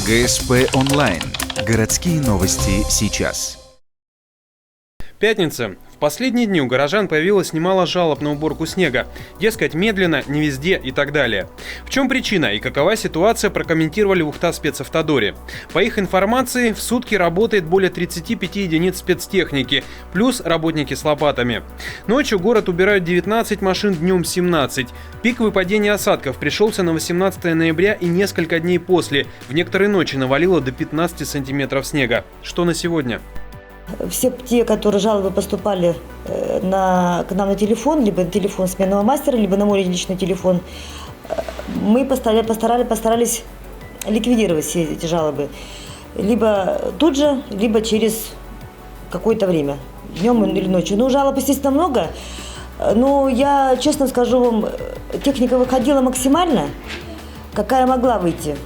ГСП онлайн. Городские новости сейчас. Пятница. В последние дни у горожан появилось немало жалоб на уборку снега. Дескать, медленно, не везде и так далее. В чем причина и какова ситуация, прокомментировали в Ухта-спецавтодоре. По их информации, в сутки работает более 35 единиц спецтехники, плюс работники с лопатами. Ночью город убирают 19 машин, днем 17. Пик выпадения осадков пришелся на 18 ноября и несколько дней после. В некоторые ночи навалило до 15 сантиметров снега. Что на сегодня? Все те, которые жалобы поступали к нам на телефон, либо на телефон сменного мастера, либо на мой личный телефон, мы постарались ликвидировать все эти жалобы. Либо тут же, либо через какое-то время, днем или ночью. Ну, жалоб, естественно, много. Но я, честно скажу вам, техника выходила максимально, какая могла выйти.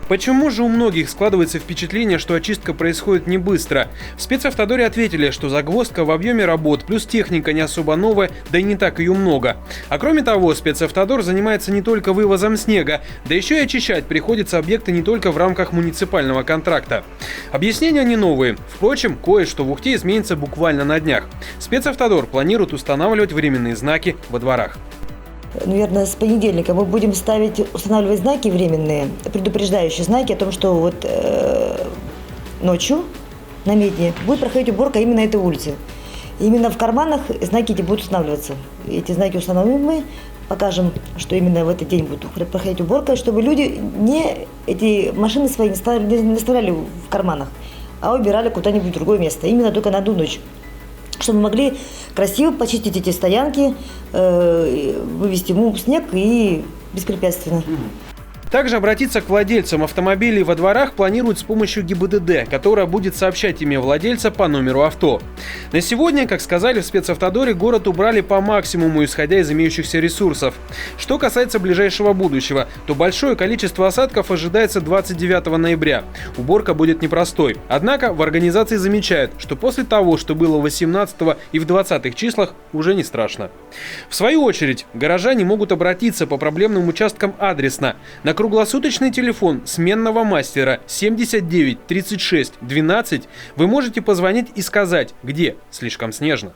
Почему же у многих складывается впечатление, что очистка происходит не быстро? В спецавтодоре ответили, что загвоздка в объеме работ, плюс техника не особо новая, да и не так ее много. А кроме того, спецавтодор занимается не только вывозом снега, да еще и очищать приходится объекты не только в рамках муниципального контракта. Объяснения не новые. Впрочем, кое-что в Ухте изменится буквально на днях. Спецавтодор планирует устанавливать временные знаки во дворах. Наверное, с понедельника мы будем устанавливать знаки временные, предупреждающие знаки о том, что вот ночью на Медне будет проходить уборка именно этой улицы. Именно в карманах знаки эти будут устанавливаться. Эти знаки установим мы, покажем, что именно в этот день будет проходить уборка, чтобы люди эти машины свои не оставляли в карманах, а убирали куда-нибудь в другое место, именно только на одну ночь. Чтобы мы могли красиво почистить эти стоянки, вывести снег и беспрепятственно. Также обратиться к владельцам автомобилей во дворах планируют с помощью ГИБДД, которая будет сообщать имя владельца по номеру авто. На сегодня, как сказали в спецавтодоре, город убрали по максимуму, исходя из имеющихся ресурсов. Что касается ближайшего будущего, то большое количество осадков ожидается 29 ноября. Уборка будет непростой. Однако в организации замечают, что после того, что было в 18 и в 20 числах, уже не страшно. В свою очередь, горожане могут обратиться по проблемным участкам адресно. На круглосуточный телефон сменного мастера 79 36 12 вы можете позвонить и сказать, где слишком снежно.